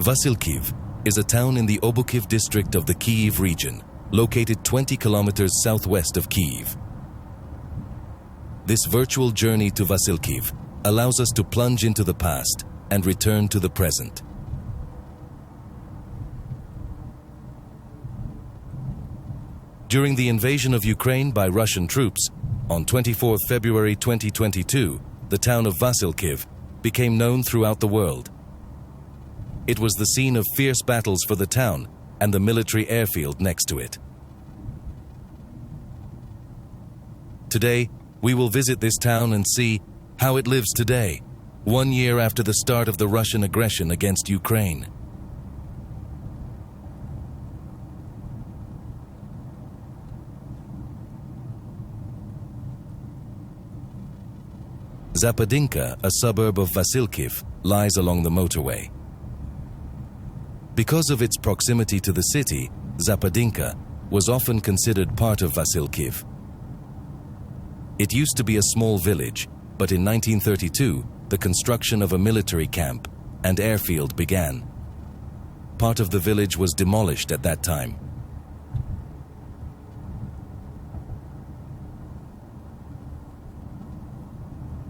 Vasilkiv is a town in the Obukiv district of the Kyiv region, located 20 kilometers southwest of Kyiv. This virtual journey to Vasilkiv allows us to plunge into the past and return to the present. During the invasion of Ukraine by Russian troops, on 24 February 2022, the town of Vasilkiv became known throughout the world. It was the scene of fierce battles for the town and the military airfield next to it. Today, we will visit this town and see how it lives today, 1 year after the start of the Russian aggression against Ukraine. Zapadinka, a suburb of Vasilkiv, lies along the motorway. Because of its proximity to the city, Zapadinka was often considered part of Vasilkiv. It used to be a small village, but in 1932, the construction of a military camp and airfield began. Part of the village was demolished at that time.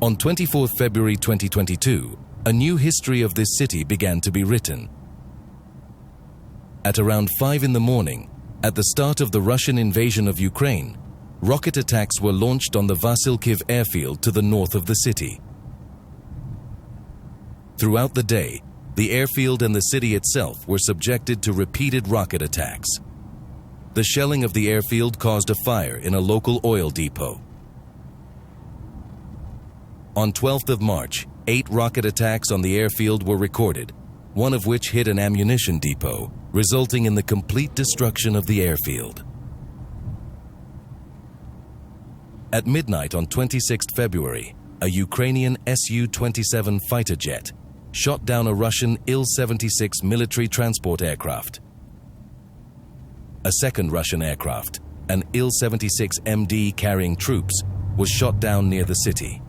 On 24 February 2022, a new history of this city began to be written. At around 5 in the morning, at the start of the Russian invasion of Ukraine, rocket attacks were launched on the Vasilkiv airfield to the north of the city. Throughout the day, the airfield and the city itself were subjected to repeated rocket attacks. The shelling of the airfield caused a fire in a local oil depot. On 12th of March, 8 rocket attacks on the airfield were recorded, one of which hit an ammunition depot, resulting in the complete destruction of the airfield. At midnight on 26 February, a Ukrainian Su-27 fighter jet shot down a Russian Il-76 military transport aircraft. A second Russian aircraft, an Il-76MD carrying troops, was shot down near the city.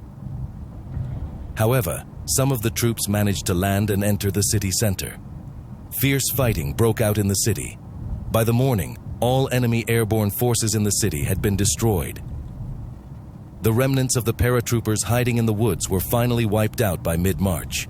However, some of the troops managed to land and enter the city center. Fierce fighting broke out in the city. By the morning, all enemy airborne forces in the city had been destroyed. The remnants of the paratroopers hiding in the woods were finally wiped out by mid-March.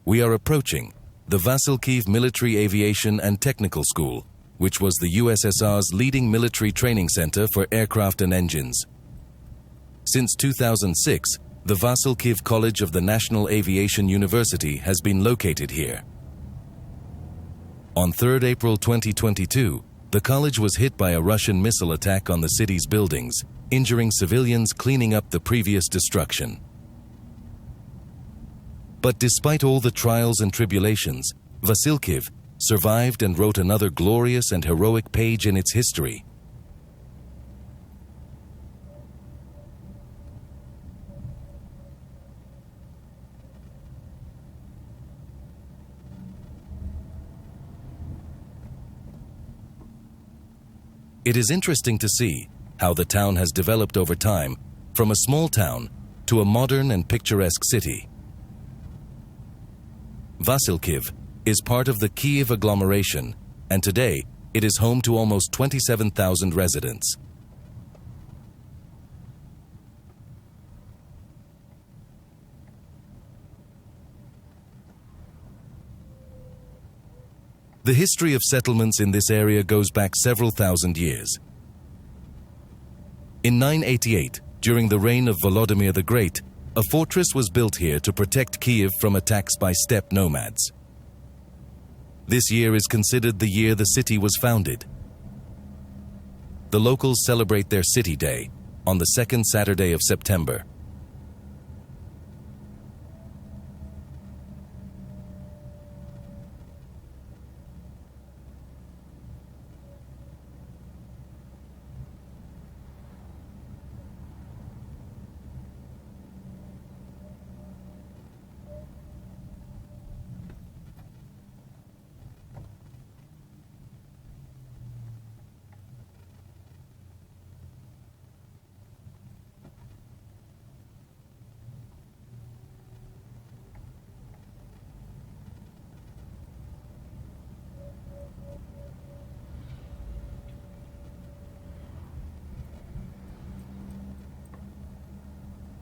We are approaching the Vasilkiv Military Aviation and Technical School, which was the USSR's leading military training center for aircraft and engines. Since 2006, the Vasilkiv College of the National Aviation University has been located here. On 3 April 2022, the college was hit by a Russian missile attack on the city's buildings, injuring civilians cleaning up the previous destruction. But despite all the trials and tribulations, Vasilkiv survived and wrote another glorious and heroic page in its history. It is interesting to see how the town has developed over time from a small town to a modern and picturesque city. Vasilkiv is part of the Kyiv agglomeration, and today it is home to almost 27,000 residents. The history of settlements in this area goes back several thousand years. In 988, during the reign of Volodymyr the Great, a fortress was built here to protect Kyiv from attacks by steppe nomads. This year is considered the year the city was founded. The locals celebrate their City Day on the second Saturday of September.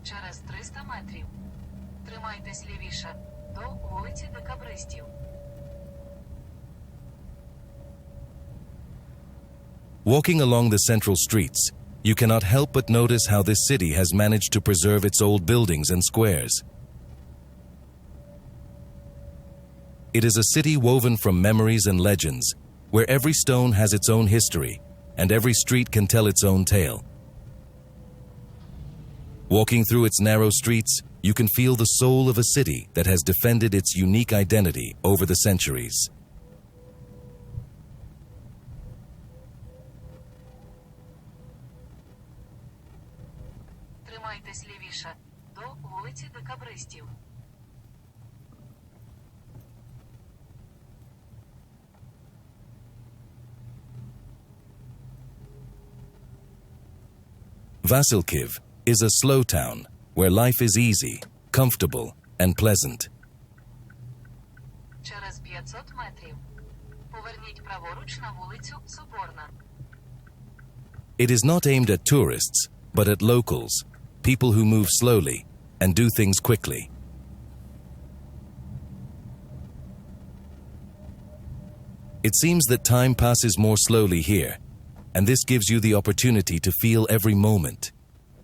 Через 300 метрів. Тримайтесь лівіше, до вулиці Декабристів. Walking along the central streets, you cannot help but notice how this city has managed to preserve its old buildings and squares. It is a city woven from memories and legends, where every stone has its own history, and every street can tell its own tale. Walking through its narrow streets, you can feel the soul of a city that has defended its unique identity over the centuries. Тримайтесь лівіше, до вулиці Декабристів. Vasilkiv is a slow town where life is easy, comfortable, and pleasant. Через 500 метрів. Поверніть праворуч на вулицю Соборна. It is not aimed at tourists, but at locals, people who move slowly and do things quickly. It seems that time passes more slowly here, and this gives you the opportunity to feel every moment.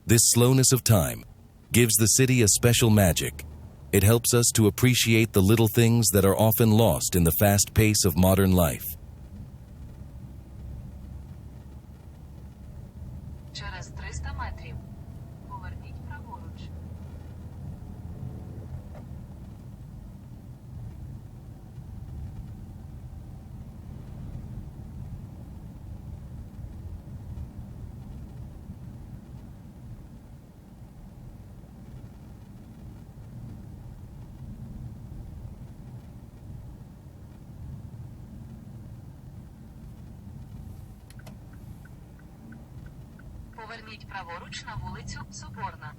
This slowness of time gives the city a special magic. It helps us to appreciate the little things that are often lost in the fast pace of modern life. Через 300 метрів. Поверніть праворуч. Поверніть праворуч на вулицю Соборна.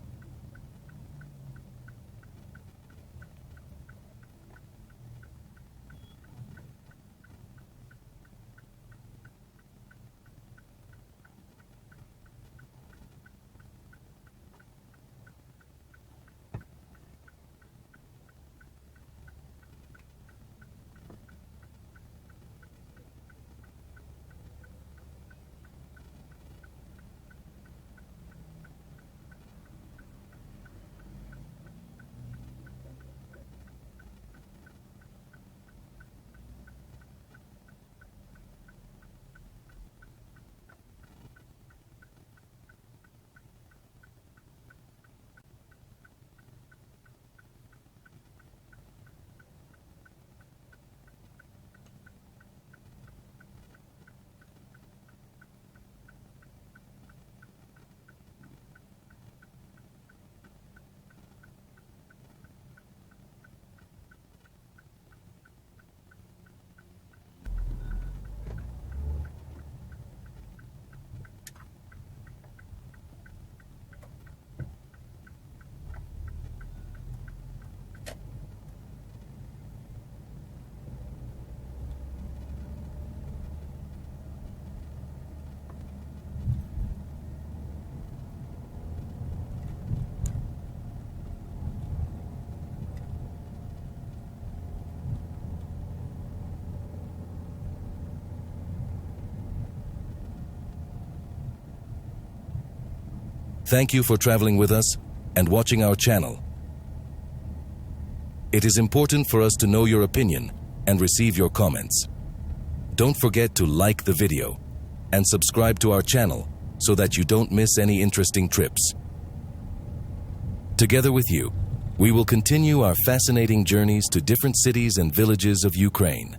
Thank you for traveling with us and watching our channel. It is important for us to know your opinion and receive your comments. Don't forget to like the video and subscribe to our channel so that you don't miss any interesting trips. Together with you, we will continue our fascinating journeys to different cities and villages of Ukraine.